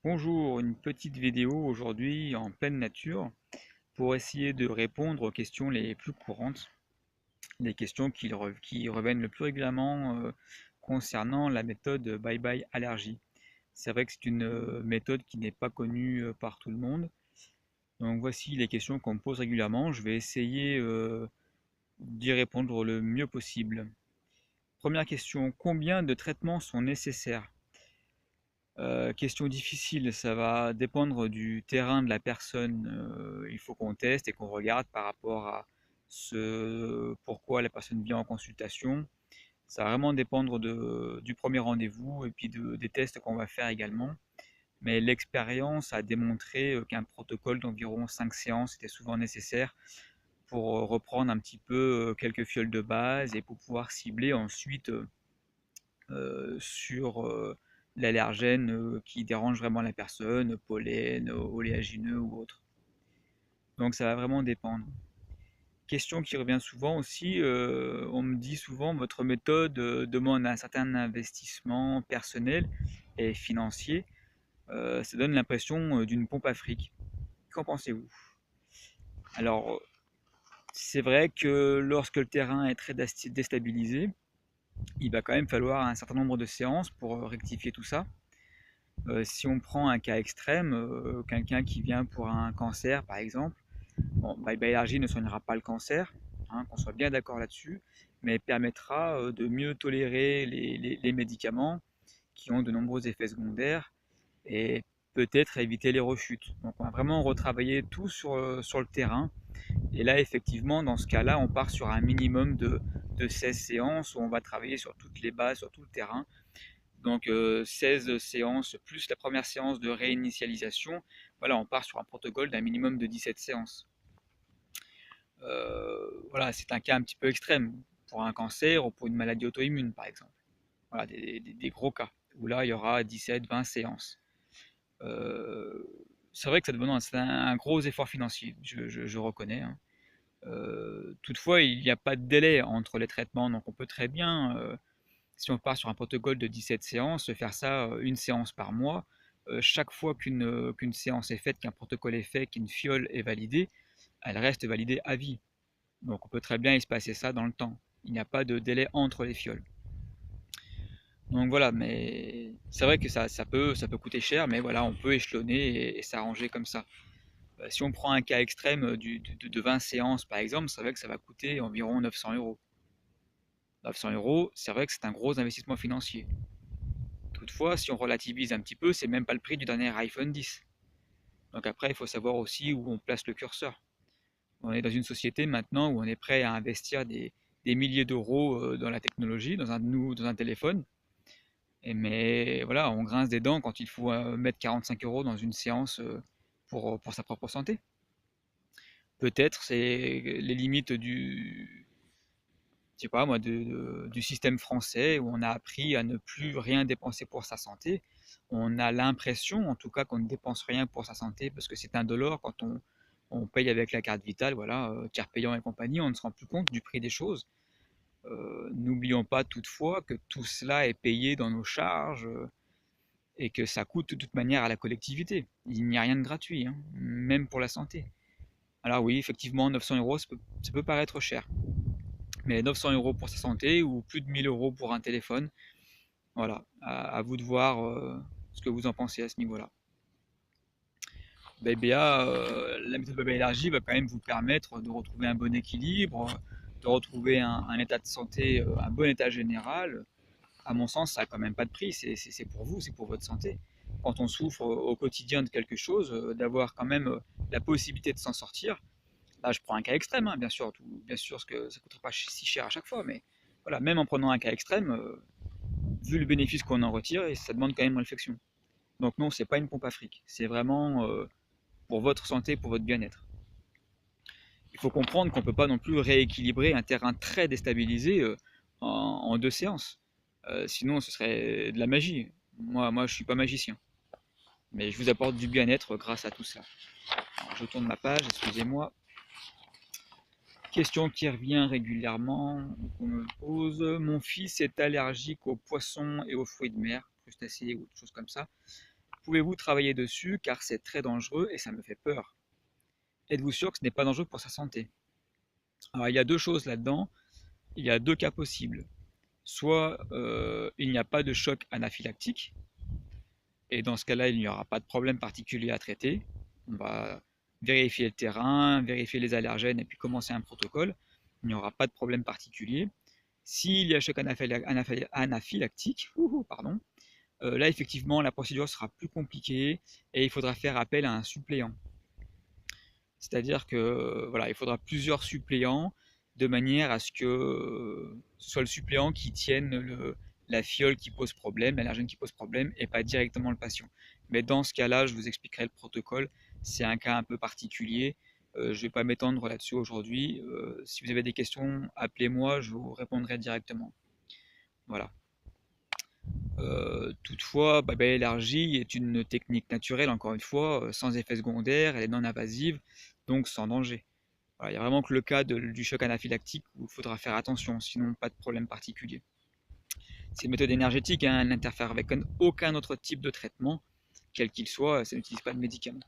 Bonjour, une petite vidéo aujourd'hui en pleine nature pour essayer de répondre aux questions les plus courantes, les questions qui reviennent le plus régulièrement concernant la méthode Bye Bye Allergie. C'est vrai que c'est une méthode qui n'est pas connue par tout le monde. Donc voici les questions qu'on me pose régulièrement. Je vais essayer d'y répondre le mieux possible. Première question, combien de traitements sont nécessaires? Question difficile, ça va dépendre du terrain de la personne. Il faut qu'on teste et qu'on regarde par rapport à ce pourquoi la personne vient en consultation. Ça va vraiment dépendre du premier rendez-vous et puis des tests qu'on va faire également. Mais l'expérience a démontré qu'un protocole d'environ 5 séances était souvent nécessaire pour reprendre un petit peu quelques fioles de base et pour pouvoir cibler ensuite sur l'allergène qui dérange vraiment la personne, pollen, oléagineux ou autre. Donc ça va vraiment dépendre. Question qui revient souvent aussi, on me dit souvent votre méthode demande un certain investissement personnel et financier. Ça donne l'impression d'une pompe à fric. Qu'en pensez-vous? Alors c'est vrai que lorsque le terrain est très déstabilisé, il va quand même falloir un certain nombre de séances pour rectifier tout ça. Si on prend un cas extrême, quelqu'un qui vient pour un cancer par exemple, bon, Bye Bye Allergie ne soignera pas le cancer, hein, qu'on soit bien d'accord là-dessus, mais permettra de mieux tolérer les médicaments qui ont de nombreux effets secondaires et peut-être éviter les rechutes. Donc on va vraiment retravailler tout sur le terrain. Et là, effectivement, dans ce cas-là, on part sur un minimum de 16 séances où on va travailler sur toutes les bases, sur tout le terrain. Donc 16 séances plus la première séance de réinitialisation. Voilà, on part sur un protocole d'un minimum de 17 séances. Voilà, c'est un cas un petit peu extrême pour un cancer ou pour une maladie auto-immune par exemple. Voilà, des gros cas où là il y aura 17-20 séances. Euh, c'est vrai que ça demande un gros effort financier, je reconnais, hein. Toutefois, il n'y a pas de délai entre les traitements, donc on peut très bien si on part sur un protocole de 17 séances, faire ça une séance par mois. Chaque fois qu'une séance est faite, qu'un protocole est fait, qu'une fiole est validée, elle reste validée à vie. Donc on peut très bien y se passer ça dans le temps. Il n'y a pas de délai entre les fioles. Donc voilà, mais c'est vrai que ça peut coûter cher, mais voilà, on peut échelonner et s'arranger comme ça. Si on prend un cas extrême de 20 séances par exemple, c'est vrai que ça va coûter environ 900 euros. 900 euros, c'est vrai que c'est un gros investissement financier. Toutefois, si on relativise un petit peu, c'est même pas le prix du dernier iPhone 10. Donc après, il faut savoir aussi où on place le curseur. On est dans une société maintenant où on est prêt à investir des milliers d'euros dans la technologie, dans un téléphone. Mais voilà, on grince des dents quand il faut mettre 45 euros dans une séance pour sa propre santé. Peut-être c'est les limites je sais pas moi, du système français où on a appris à ne plus rien dépenser pour sa santé. On a l'impression, en tout cas, qu'on ne dépense rien pour sa santé parce que c'est indolore quand on paye avec la carte vitale, voilà, tiers payant et compagnie, on ne se rend plus compte du prix des choses. N'oublions pas toutefois que tout cela est payé dans nos charges et que ça coûte de toute manière à la collectivité. Il n'y a rien de gratuit, hein, même pour la santé. Alors oui, effectivement, 900 euros, ça peut paraître cher. Mais 900 euros pour sa santé ou plus de 1000 euros pour un téléphone, voilà, à vous de voir ce que vous en pensez à ce niveau-là. BBA, la méthode BBA élargie va quand même vous permettre de retrouver un bon équilibre, de retrouver un état de santé, un bon état général. À mon sens, ça n'a quand même pas de prix, c'est pour vous, c'est pour votre santé. Quand on souffre au quotidien de quelque chose, d'avoir quand même la possibilité de s'en sortir. Là, je prends un cas extrême, hein, bien sûr, bien sûr, que ça ne coûtera pas si cher à chaque fois, mais voilà, même en prenant un cas extrême, vu le bénéfice qu'on en retire, et ça demande quand même réflexion. Donc non, c'est pas une pompe à fric, c'est vraiment pour votre santé, pour votre bien-être. Il faut comprendre qu'on ne peut pas non plus rééquilibrer un terrain très déstabilisé en deux séances. Sinon, ce serait de la magie. Moi, je suis pas magicien, mais je vous apporte du bien-être grâce à tout ça. Alors, je tourne ma page, excusez-moi. Question qui revient régulièrement, qu'on me pose. Mon fils est allergique aux poissons et aux fruits de mer, crustacés ou autre chose comme ça. Pouvez-vous travailler dessus car c'est très dangereux et ça me fait peur. Êtes-vous sûr que ce n'est pas dangereux pour sa santé? Alors il y a deux choses là-dedans, il y a deux cas possibles. Soit il n'y a pas de choc anaphylactique, et dans ce cas-là, il n'y aura pas de problème particulier à traiter. On va vérifier le terrain, vérifier les allergènes et puis commencer un protocole. Il n'y aura pas de problème particulier. S'il y a choc anaphylactique, pardon, là effectivement la procédure sera plus compliquée et il faudra faire appel à un suppléant. C'est-à-dire que voilà, il faudra plusieurs suppléants de manière à ce que ce soit le suppléant qui tienne la fiole qui pose problème, l'allergène qui pose problème, et pas directement le patient. Mais dans ce cas-là, je vous expliquerai le protocole. C'est un cas un peu particulier. Je ne vais pas m'étendre là-dessus aujourd'hui. Si vous avez des questions, appelez-moi, je vous répondrai directement. Voilà. Toutefois, élargie est une technique naturelle, encore une fois, sans effet secondaire, elle est non invasive, donc sans danger. Voilà, il y a vraiment que le cas du choc anaphylactique où il faudra faire attention, sinon pas de problème particulier. C'est une méthode énergétique, hein, elle n'interfère avec aucun autre type de traitement, quel qu'il soit, ça n'utilise pas de médicaments.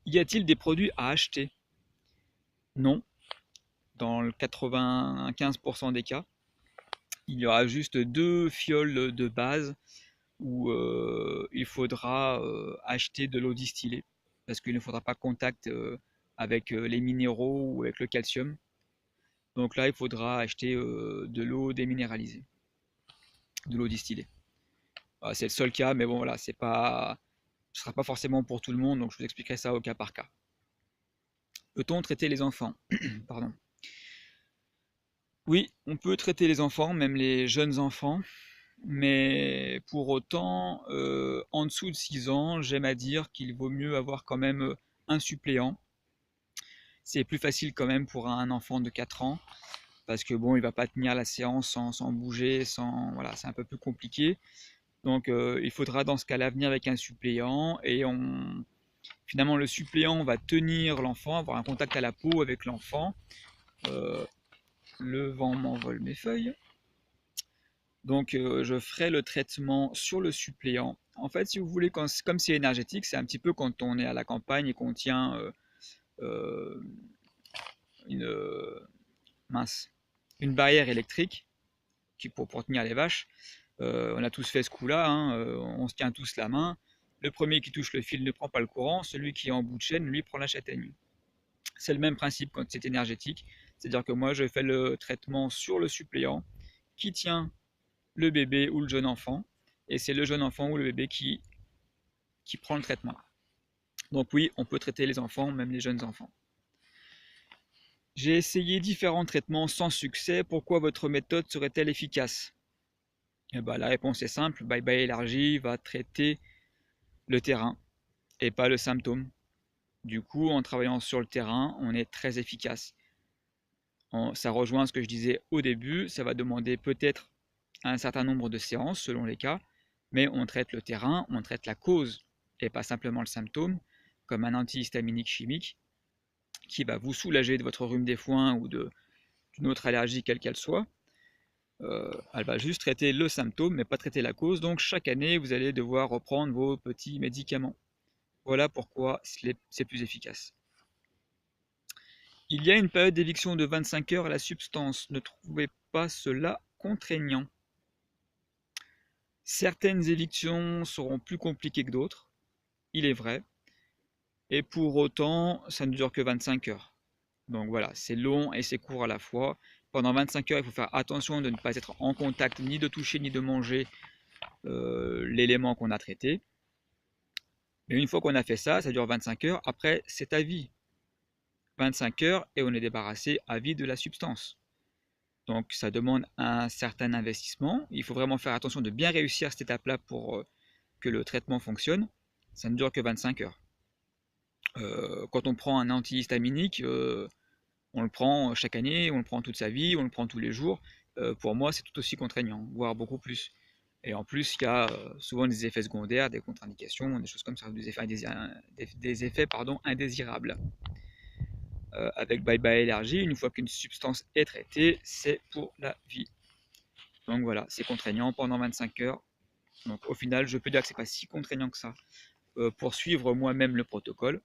Y a-t-il des produits à acheter? Non, dans le 95% des cas. Il y aura juste deux fioles de base où il faudra acheter de l'eau distillée parce qu'il ne faudra pas contact avec les minéraux ou avec le calcium. Donc là, il faudra acheter de l'eau déminéralisée, de l'eau distillée. Voilà, c'est le seul cas, mais bon voilà, ce ne sera pas forcément pour tout le monde, donc je vous expliquerai ça au cas par cas. Peut-on traiter les enfants? Pardon. Oui, on peut traiter les enfants, même les jeunes enfants, mais pour autant, en dessous de 6 ans, j'aime à dire qu'il vaut mieux avoir quand même un suppléant. C'est plus facile quand même pour un enfant de 4 ans, parce que bon, il va pas tenir la séance sans bouger, voilà, c'est un peu plus compliqué. Donc il faudra dans ce cas-là venir avec un suppléant, et finalement le suppléant va tenir l'enfant, avoir un contact à la peau avec l'enfant. Le vent m'envole mes feuilles. Donc je ferai le traitement sur le suppléant. En fait, si vous voulez, comme c'est énergétique, c'est un petit peu quand on est à la campagne et qu'on tient une, mince, une barrière électrique pour tenir les vaches. On a tous fait ce coup-là, hein, on se tient tous la main. Le premier qui touche le fil ne prend pas le courant, celui qui est en bout de chaîne, lui, prend la châtaigne. C'est le même principe quand c'est énergétique, c'est-à-dire que moi, je fais le traitement sur le suppléant qui tient le bébé ou le jeune enfant, et c'est le jeune enfant ou le bébé qui prend le traitement. Donc oui, on peut traiter les enfants, même les jeunes enfants. J'ai essayé différents traitements sans succès, pourquoi votre méthode serait-elle efficace? Eh ben, la réponse est simple, Bye Bye Élargie va traiter le terrain et pas le symptôme. Du coup, en travaillant sur le terrain, on est très efficace. Ça rejoint ce que je disais au début, ça va demander peut-être un certain nombre de séances selon les cas, mais on traite le terrain, on traite la cause et pas simplement le symptôme, comme un antihistaminique chimique qui va vous soulager de votre rhume des foins ou d'une autre allergie quelle qu'elle soit. Elle va juste traiter le symptôme mais pas traiter la cause, donc chaque année vous allez devoir reprendre vos petits médicaments. Voilà pourquoi c'est plus efficace. Il y a une période d'éviction de 25 heures à la substance, ne trouvez pas cela contraignant? Certaines évictions seront plus compliquées que d'autres, il est vrai, et pour autant, ça ne dure que 25 heures. Donc voilà, c'est long et c'est court à la fois. Pendant 25 heures, il faut faire attention de ne pas être en contact, ni de toucher, ni de manger l'élément qu'on a traité. Mais une fois qu'on a fait ça, ça dure 25 heures. Après, c'est à vie. 25 heures et on est débarrassé à vie de la substance. Donc ça demande un certain investissement. Il faut vraiment faire attention de bien réussir cette étape-là pour que le traitement fonctionne. Ça ne dure que 25 heures. Quand on prend un antihistaminique, on le prend chaque année, on le prend toute sa vie, on le prend tous les jours. Pour moi, c'est tout aussi contraignant, voire beaucoup plus. Et en plus, il y a souvent des effets secondaires, des contre-indications, des choses comme ça, des effets indésirables. Avec Bye Bye Allergie, une fois qu'une substance est traitée, c'est pour la vie. Donc voilà, c'est contraignant pendant 25 heures. Donc au final, je peux dire que c'est pas si contraignant que ça pour suivre moi-même le protocole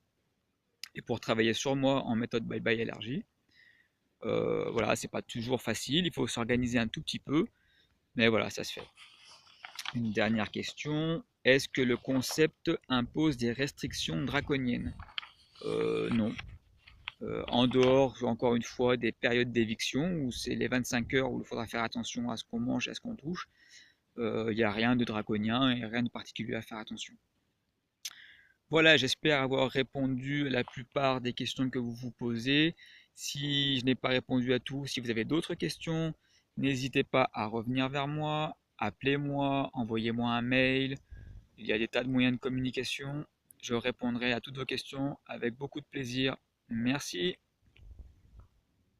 et pour travailler sur moi en méthode bye bye allergie. Voilà, c'est pas toujours facile, il faut s'organiser un tout petit peu, mais voilà, ça se fait. Une dernière question, est-ce que le concept impose des restrictions draconiennes? Non. En dehors, encore une fois, des périodes d'éviction, où c'est les 25 heures où il faudra faire attention à ce qu'on mange et à ce qu'on touche, il n'y a rien de draconien et rien de particulier à faire attention. Voilà, j'espère avoir répondu à la plupart des questions que vous vous posez. Si je n'ai pas répondu à tout, si vous avez d'autres questions, n'hésitez pas à revenir vers moi, appelez-moi, envoyez-moi un mail. Il y a des tas de moyens de communication. Je répondrai à toutes vos questions avec beaucoup de plaisir. Merci.